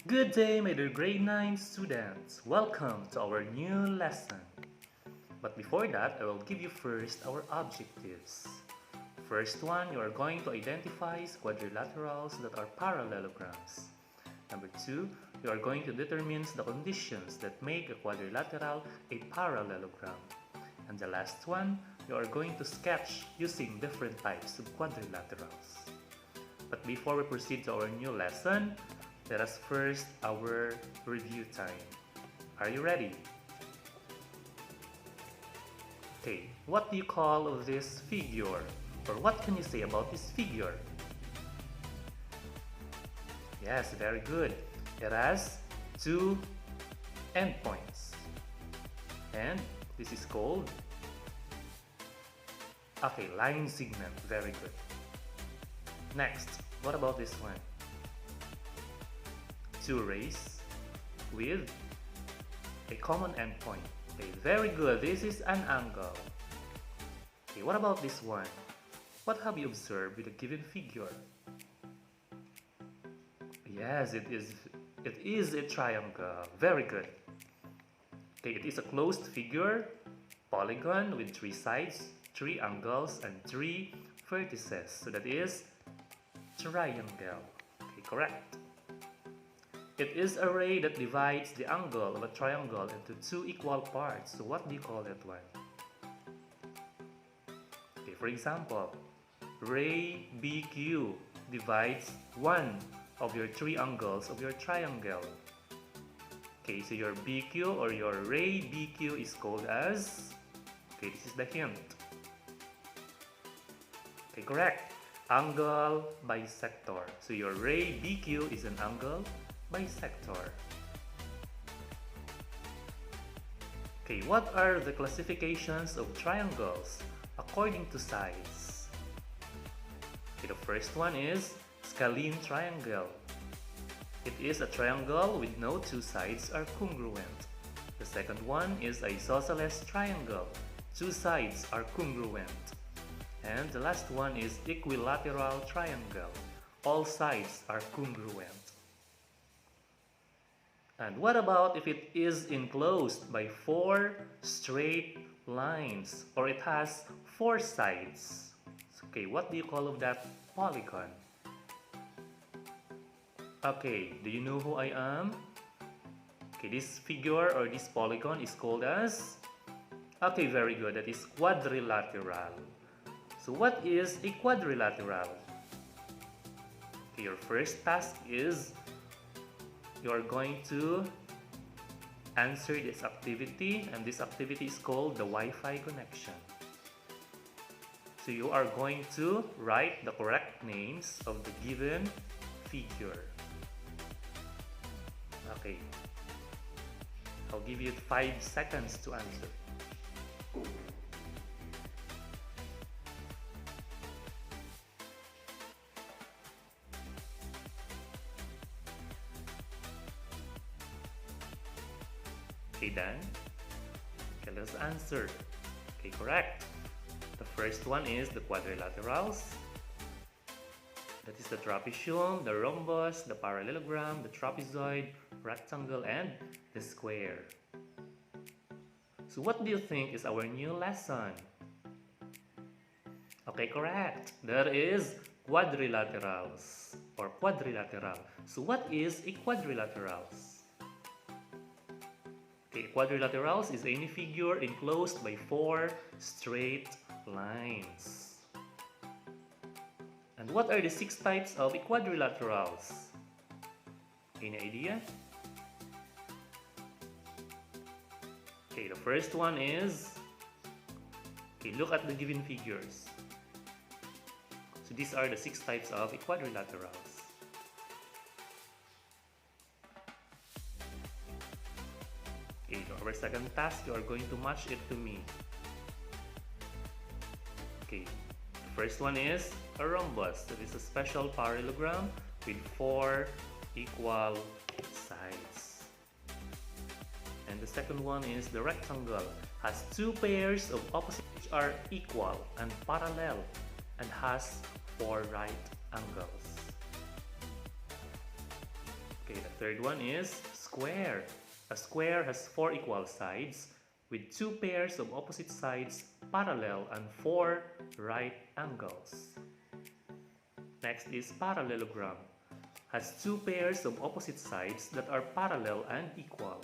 Good day, my dear grade 9 students. Welcome to our new lesson. But before that, I will give you first our objectives. First one, you are going to identify quadrilaterals that are parallelograms. Number two, you are going to determine the conditions that make a quadrilateral a parallelogram. And the last one, you are going to sketch using different types of quadrilaterals. But before we proceed to our new lesson, let us first our review time. Are you ready? Okay, what do you call this figure? Or what can you say about this figure? Yes, very good. It has two endpoints. And this is called line segment. Very good. Next, what about this one? Two rays with a common endpoint. Okay, very good. This is an angle. Okay, what about this one? What have you observed with a given figure? Yes, it is a triangle. Very good. Okay, it is a closed figure, polygon with three sides, three angles, and three vertices. So that is triangle. Okay, correct. It is a ray that divides the angle of a triangle into two equal parts. So what do you call that one? Okay, for example, ray BQ divides one of your three angles of your triangle. Okay, so your BQ or your ray BQ is called as, okay, this is the hint. Okay, correct. Angle bisector. So your ray BQ is an angle bisector. Okay, what are the classifications of triangles according to size? Okay, the first one is scalene triangle. It is a triangle with no two sides are congruent. The second one is isosceles triangle. Two sides are congruent. And the last one is equilateral triangle. All sides are congruent. And what about if it is enclosed by four straight lines or it has four sides? Okay, what do you call of that polygon? Okay, do you know who I am? Okay, this figure or this polygon is called as? Okay, very good. That is quadrilateral. So what is a quadrilateral? Okay, your first task is you are going to answer this activity, and this activity is called the Wi-Fi connection. So you are going to write the correct names of the given figure. Okay, I'll give you 5 seconds to answer. Okay, done? Okay, let's answer. Okay, correct. The first one is the quadrilaterals. That is the trapezium, the rhombus, the parallelogram, the trapezoid, rectangle, and the square. So what do you think is our new lesson? Okay, correct. There is quadrilaterals or quadrilateral. So what is a quadrilaterals? Okay, quadrilaterals is any figure enclosed by four straight lines. And what are the 6 types of quadrilaterals? Any idea? Okay, the first one is, okay, look at the given figures. So these are the 6 types of quadrilaterals. Okay, our second task, you are going to match it to me. Okay, the first one is a rhombus. That is a special parallelogram with 4 equal sides. And the second one is the rectangle. Has 2 pairs of opposites which are equal and parallel and has 4 right angles. Okay, third one is square. A square has 4 equal sides with 2 pairs of opposite sides parallel and 4 right angles. Next is parallelogram. Has 2 pairs of opposite sides that are parallel and equal.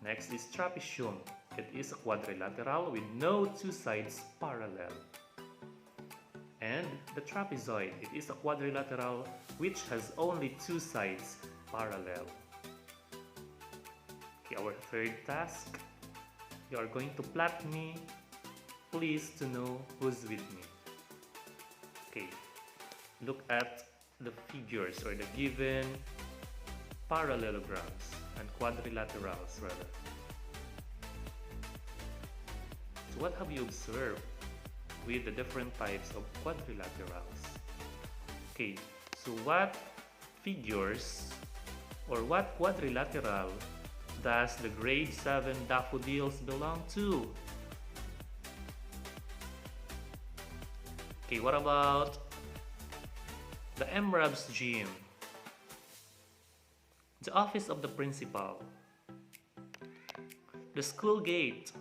Next is trapezium. It is a quadrilateral with no 2 sides parallel. And the trapezoid. It is a quadrilateral which has only 2 sides parallel. Okay, our third task. You are going to plot me. Please to know who's with me. Okay, look at the figures or the given parallelograms and quadrilaterals rather. So what have you observed with the different types of quadrilaterals? Okay, so what figures or what quadrilateral does the grade 7 daffodils belong to? Okay, what about the MRAB's gym, the office of the principal, the school gate,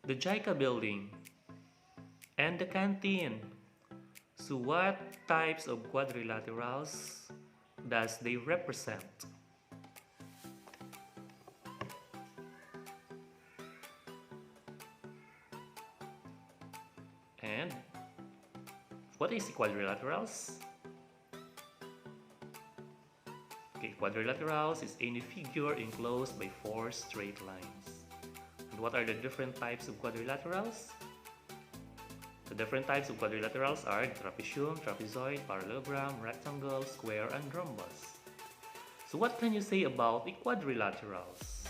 the JICA building, and the canteen? So what types of quadrilaterals does they represent? And what is quadrilaterals? Okay, quadrilaterals is any figure enclosed by 4 straight lines. And what are the different types of quadrilaterals? The different types of quadrilaterals are trapezium, trapezoid, parallelogram, rectangle, square, and rhombus. So what can you say about the quadrilaterals?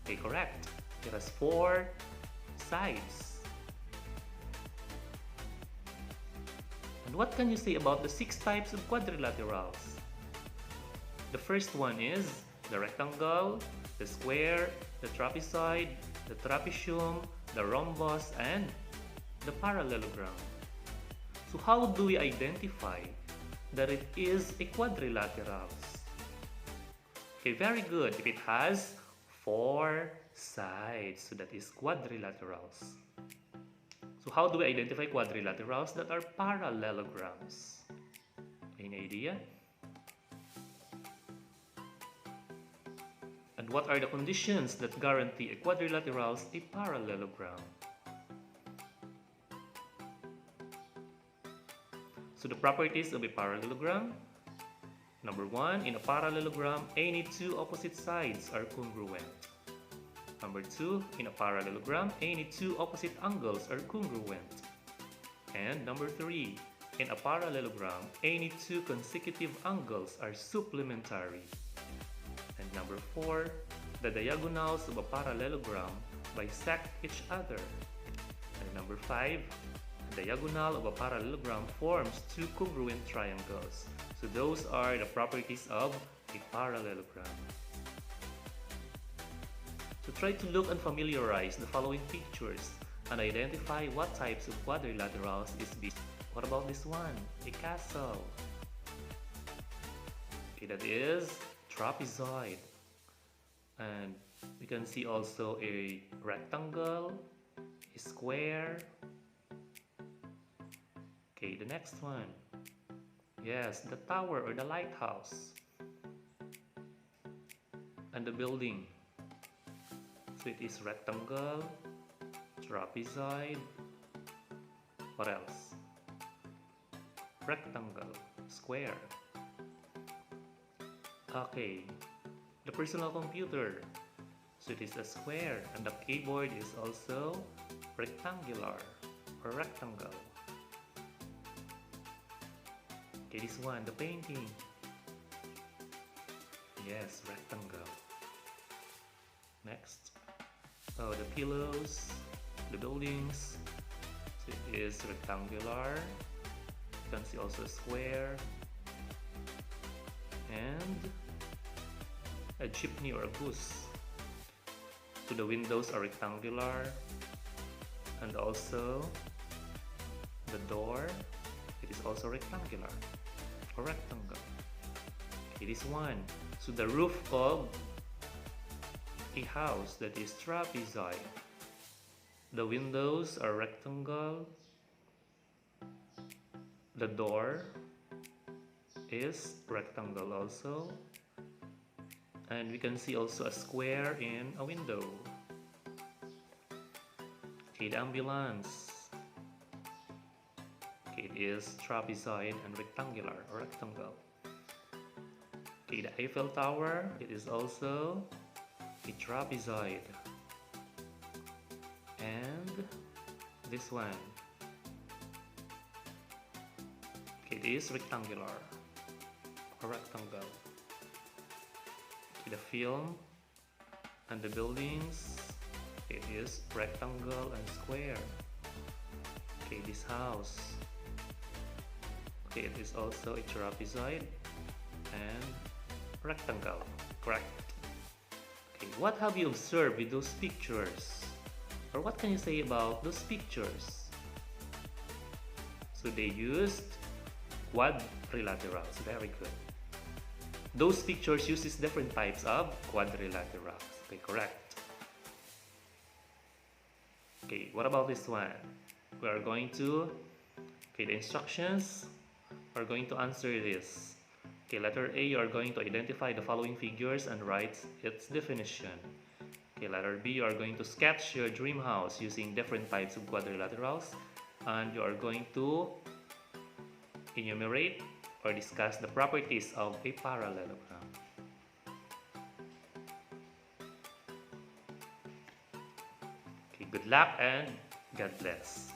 Okay, correct. It has 4 sides. And what can you say about the 6 types of quadrilaterals? The first one is the rectangle, the square, the trapezoid, the trapezium, the rhombus, and the parallelogram. So how do we identify that it is a quadrilaterals? Okay, very good. If it has 4 sides, so that is quadrilaterals. So how do we identify quadrilaterals that are parallelograms? Any idea? And what are the conditions that guarantee a quadrilaterals a parallelogram? So the properties of a parallelogram. Number 1, in a parallelogram, any 2 opposite sides are congruent. Number 2, in a parallelogram, any 2 opposite angles are congruent. And number 3, in a parallelogram, any 2 consecutive angles are supplementary. And number 4, the diagonals of a parallelogram bisect each other. And number 5, the diagonal of a parallelogram forms 2 congruent triangles. So those are the properties of a parallelogram. So try to look and familiarize the following pictures and identify what types of quadrilaterals is this. What about this one? A castle. Okay, that is trapezoid. And we can see also a rectangle, a square. Okay, the next one. Yes, the tower or the lighthouse. And the building. So it is rectangle, trapezoid. What else? Rectangle, square. Okay, the personal computer. So it is a square, and the keyboard is also rectangular or rectangle. Okay, this one, the painting. Yes, rectangle. Next. Oh, the pillows, the buildings. So it is rectangular. You can see also a square. And a jeepney or a bus. So the windows are rectangular. And also the door, it is also rectangular or rectangle? Okay, this one. So the roof of a house that is trapezoid. The windows are rectangle. The door is rectangle also. And we can see also a square in a window. Okay, the ambulance. Okay, it is trapezoid and rectangular or rectangle. Okay, the Eiffel Tower, it is also a trapezoid. And this one, okay, it is rectangular or rectangle. Okay, the film and the buildings, it is rectangle and square. Okay, this house, okay, it is also a trapezoid and rectangle, correct? Okay, what have you observed with those pictures? Or what can you say about those pictures? So they used quadrilaterals, very good. Those pictures uses different types of quadrilaterals, okay, correct? Okay, what about this one? We are going to, okay, the instructions, we're going to answer this. Okay, letter A, you are going to identify the following figures and write its definition. Okay, letter B, you are going to sketch your dream house using different types of quadrilaterals, and you are going to enumerate or discuss the properties of a parallelogram. Okay, good luck and God bless.